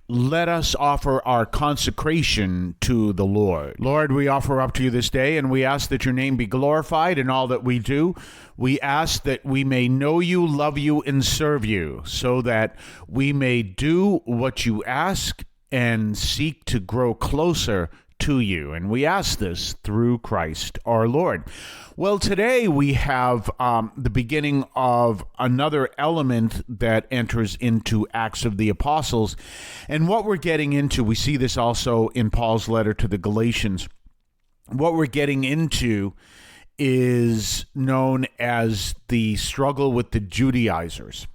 let us offer our consecration to the Lord. Lord, we offer up to you this day, and we ask that your name be glorified in all that we do. We ask that we may know you, love you, and serve you, so that we may do what you ask and seek to grow closer to you. And we ask this through Christ our Lord. Well, today we have the beginning of another element that enters into Acts of the Apostles. And what we're getting into, we see this also in Paul's letter to the Galatians. What we're getting into is known as the struggle with the Judaizers.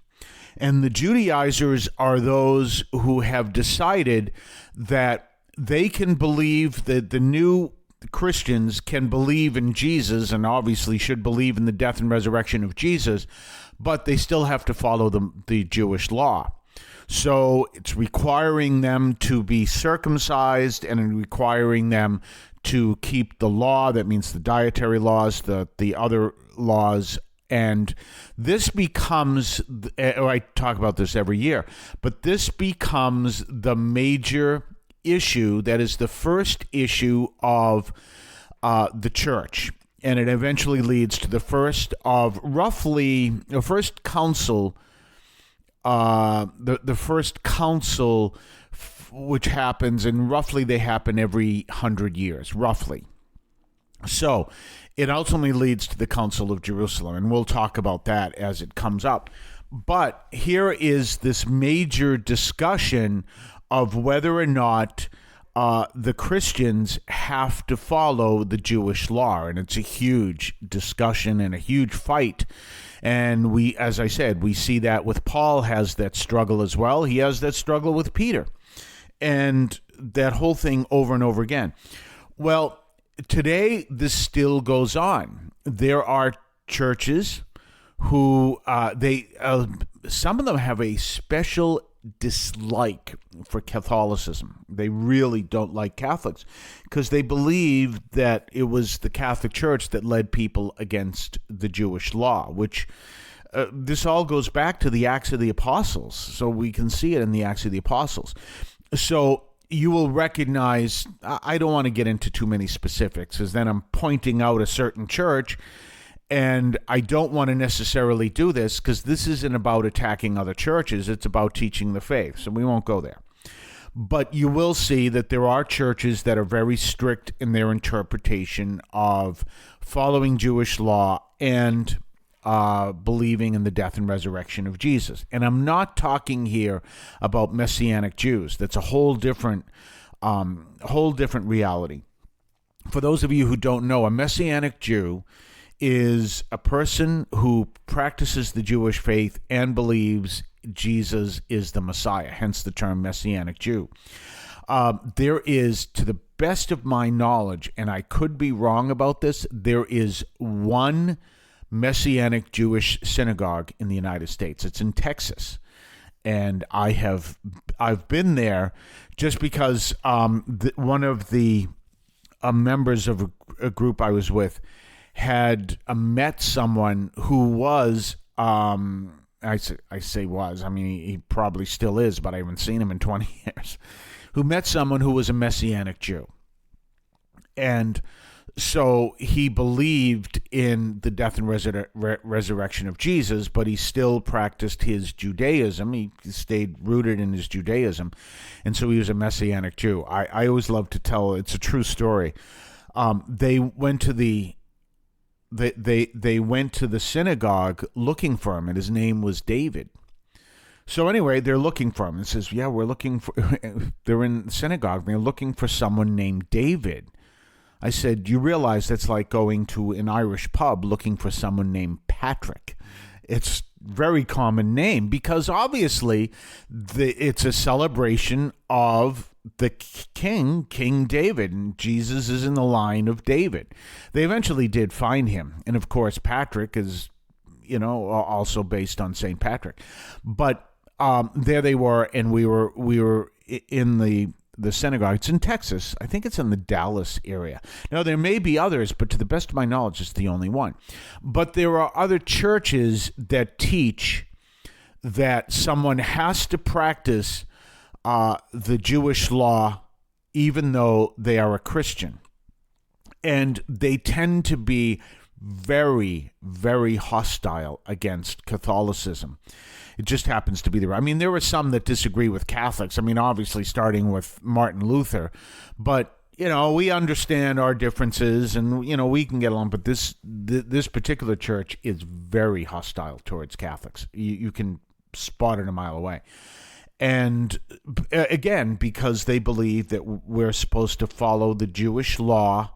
And the Judaizers are those who have decided that they can believe that the new Christians can believe in Jesus and obviously should believe in the death and resurrection of Jesus, but they still have to follow the Jewish law. So it's requiring them to be circumcised and requiring them to keep the law. That means the dietary laws, the other laws. And this becomes, I talk about this every year, but this becomes the major issue that is the first issue of the church, and it eventually leads to the first of the first council, which happens, and roughly they happen every 100 years, roughly. So it ultimately leads to the Council of Jerusalem, and we'll talk about that as it comes up. But here is this major discussion of whether or not the Christians have to follow the Jewish law. And it's a huge discussion and a huge fight. And we, as I said, we see that with Paul has that struggle as well. He has that struggle with Peter. And that whole thing over and over again. Well, today this still goes on. There are churches who some of them have a special dislike for Catholicism. They really don't like Catholics because they believe that it was the Catholic Church that led people against the Jewish law, which this all goes back to the Acts of the Apostles. So we can see it in the Acts of the Apostles. So you will recognize, I don't want to get into too many specifics because then I'm pointing out a certain church. And I don't want to necessarily do this because this isn't about attacking other churches. It's about teaching the faith. So we won't go there. But you will see that there are churches that are very strict in their interpretation of following Jewish law and believing in the death and resurrection of Jesus. And I'm not talking here about Messianic Jews. That's a whole different reality. For those of you who don't know, a Messianic Jew is a person who practices the Jewish faith and believes Jesus is the Messiah, hence the term Messianic Jew. There is, to the best of my knowledge, and I could be wrong about this, there is one Messianic Jewish synagogue in the United States. It's in Texas. And I've been there just because one of the members of a group I was with had met someone who was, I say was, I mean, he probably still is, but I haven't seen him in 20 years, who met someone who was a Messianic Jew. And so he believed in the death and resurrection of Jesus, but he still practiced his Judaism. He stayed rooted in his Judaism. And so he was a Messianic Jew. I always love to tell, it's a true story. They went to the synagogue looking for him, and his name was David. So anyway, they're looking for him. And says, yeah, we're looking for, they're in the synagogue, and they're looking for someone named David. I said, you realize that's like going to an Irish pub looking for someone named Patrick. It's a very common name because obviously it's a celebration of the King David, and Jesus is in the line of David. They eventually did find him. And of course, Patrick is, also based on St. Patrick. But there they were, and we were in the synagogue. It's in Texas. I think it's in the Dallas area. Now, there may be others, but to the best of my knowledge, it's the only one. But there are other churches that teach that someone has to practice the Jewish law, even though they are a Christian. And they tend to be very, very hostile against Catholicism. It just happens to be there. I mean, there are some that disagree with Catholics. I mean, obviously starting with Martin Luther. But, we understand our differences and, we can get along. But this particular church is very hostile towards Catholics. You can spot it a mile away. And again, because they believe that we're supposed to follow the Jewish law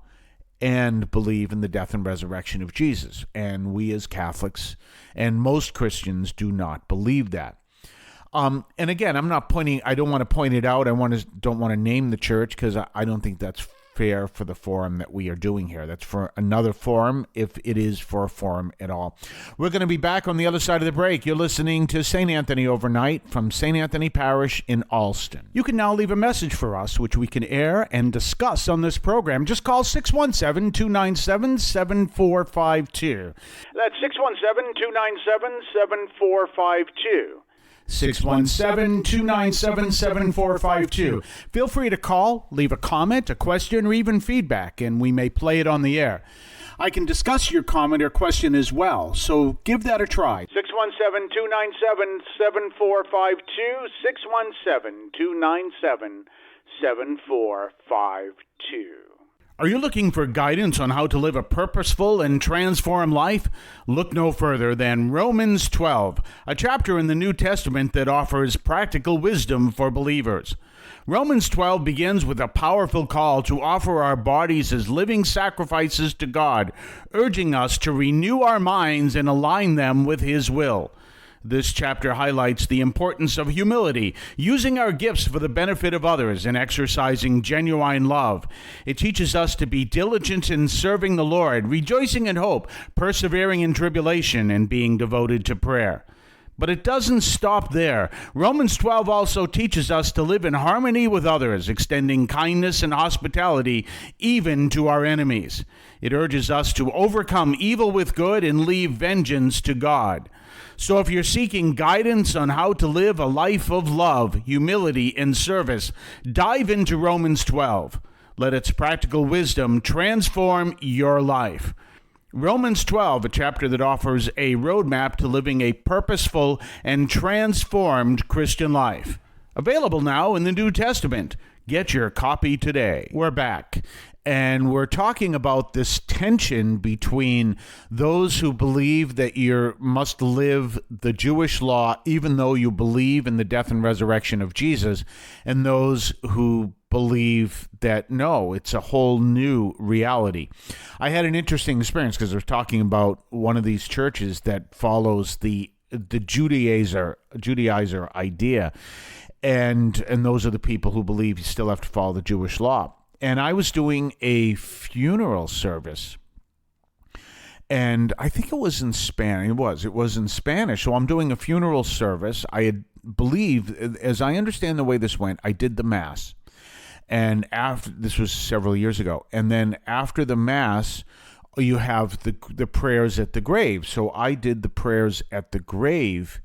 and believe in the death and resurrection of Jesus. And we as Catholics and most Christians do not believe that. And again, I don't want to point it out. Don't want to name the church because I don't think that's fair for the forum that we are doing here. That's for another forum, if it is for a forum at all. We're going to be back on the other side of the break. You're listening to St. Anthony Overnight from St. Anthony Parish in Alston. You can now leave a message for us, which we can air and discuss on this program. Just call 617-297-7452. That's 617-297-7452. 617-297-7452. Feel free to call, leave a comment, a question, or even feedback, and we may play it on the air. I can discuss your comment or question as well, so give that a try. 617-297-7452, 617-297-7452. Are you looking for guidance on how to live a purposeful and transformed life? Look no further than Romans 12, a chapter in the New Testament that offers practical wisdom for believers. Romans 12 begins with a powerful call to offer our bodies as living sacrifices to God, urging us to renew our minds and align them with His will. This chapter highlights the importance of humility, using our gifts for the benefit of others, and exercising genuine love. It teaches us to be diligent in serving the Lord, rejoicing in hope, persevering in tribulation, and being devoted to prayer. But it doesn't stop there. Romans 12 also teaches us to live in harmony with others, extending kindness and hospitality even to our enemies. It urges us to overcome evil with good and leave vengeance to God. So if you're seeking guidance on how to live a life of love, humility, and service, dive into Romans 12. Let its practical wisdom transform your life. Romans 12, a chapter that offers a roadmap to living a purposeful and transformed Christian life. Available now in the New Testament. Get your copy today. We're back, and we're talking about this tension between those who believe that you must live the Jewish law even though you believe in the death and resurrection of Jesus, and those who believe that no, it's a whole new reality. I had an interesting experience because I was talking about one of these churches that follows the Judaizer idea, and those are the people who believe you still have to follow the Jewish law. And I was doing a funeral service, and I think it was in Spanish. It was in Spanish. So I'm doing a funeral service. I believe, as I understand the way this went, I did the Mass. And this was several years ago. And then after the Mass, you have the prayers at the grave. So I did the prayers at the grave,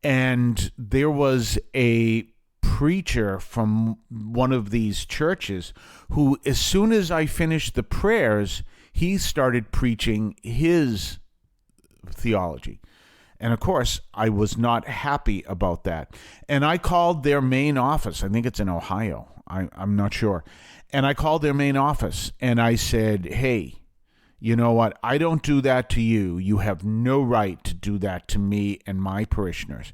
and there was a preacher from one of these churches who, as soon as I finished the prayers, he started preaching his theology. And of course, I was not happy about that. And I called their main office. I think it's in Ohio. I'm not sure. And I called their main office and I said, hey, you know what? I don't do that to you. You have no right to do that to me and my parishioners.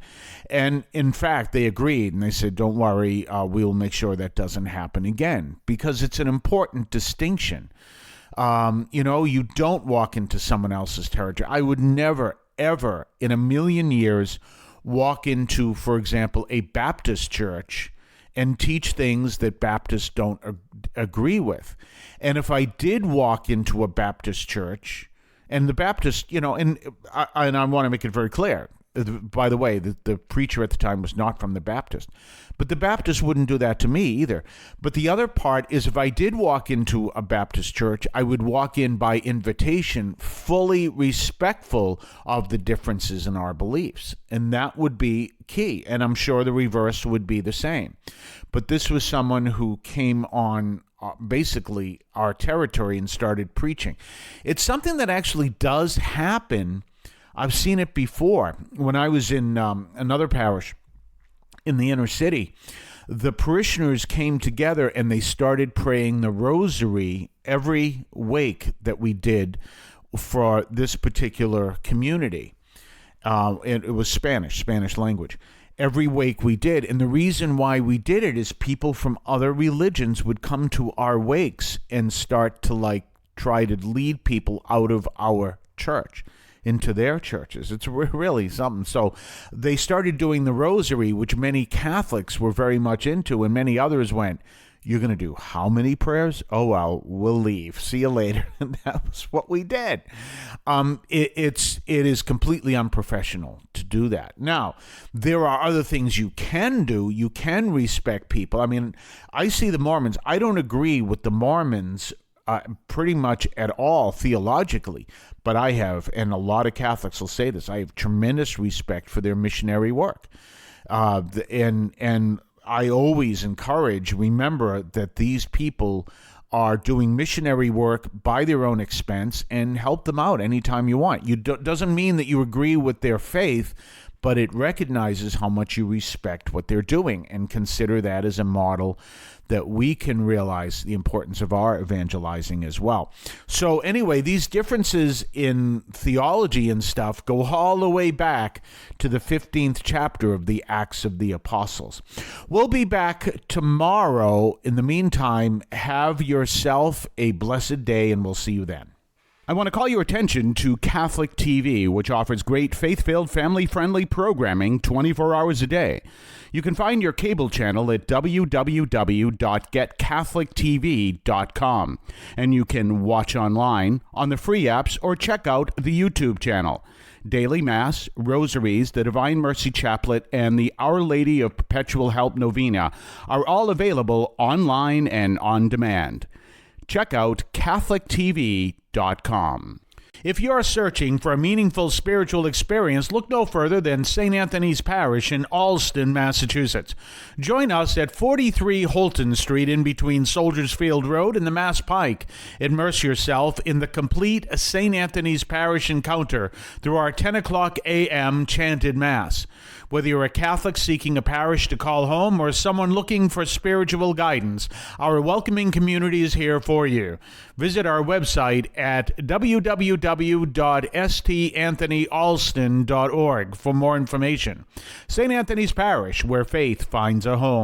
And in fact, they agreed, and they said, don't worry, we'll make sure that doesn't happen again, because it's an important distinction. You don't walk into someone else's territory. I would never, ever in a million years walk into, for example, a Baptist church and teach things that Baptists don't agree with. And if I did walk into a Baptist church, and the Baptist, and I want to make it very clear, By the way, the preacher at the time was not from the Baptist. But the Baptist wouldn't do that to me either. But the other part is if I did walk into a Baptist church, I would walk in by invitation, fully respectful of the differences in our beliefs. And that would be key. And I'm sure the reverse would be the same. But this was someone who came on basically our territory and started preaching. It's something that actually does happen. I've seen it before. When I was in another parish in the inner city, the parishioners came together and they started praying the rosary every wake that we did for this particular community. It was Spanish language. Every wake we did. And the reason why we did it is people from other religions would come to our wakes and start to try to lead people out of our church into their churches. It's really something. So they started doing the rosary, which many Catholics were very much into, and many others went, "You're going to do how many prayers? Oh, well, we'll leave. See you later." And that was what we did. It is completely unprofessional to do that. Now, there are other things you can do. You can respect people. I mean, I see the Mormons. I don't agree with the Mormons pretty much at all theologically, but I have, and a lot of Catholics will say this, I have tremendous respect for their missionary work. And I always remember that these people are doing missionary work by their own expense, and help them out anytime you want. Doesn't mean that you agree with their faith, but it recognizes how much you respect what they're doing and consider that as a model that we can realize the importance of our evangelizing as well. So anyway, these differences in theology and stuff go all the way back to the 15th chapter of the Acts of the Apostles. We'll be back tomorrow. In the meantime, have yourself a blessed day, and we'll see you then. I want to call your attention to Catholic TV, which offers great faith-filled, family-friendly programming 24 hours a day. You can find your cable channel at www.getcatholictv.com, and you can watch online on the free apps or check out the YouTube channel. Daily Mass, Rosaries, the Divine Mercy Chaplet, and the Our Lady of Perpetual Help Novena are all available online and on demand. Check out CatholicTV.com. If you're searching for a meaningful spiritual experience, look no further than St. Anthony's Parish in Allston, Massachusetts. Join us at 43 Holton Street in between Soldiers Field Road and the Mass Pike. Immerse yourself in the complete St. Anthony's Parish encounter through our 10 o'clock a.m. chanted Mass. Whether you're a Catholic seeking a parish to call home or someone looking for spiritual guidance, our welcoming community is here for you. Visit our website at www.stanthonyalston.org for more information. St. Anthony's Parish, where faith finds a home.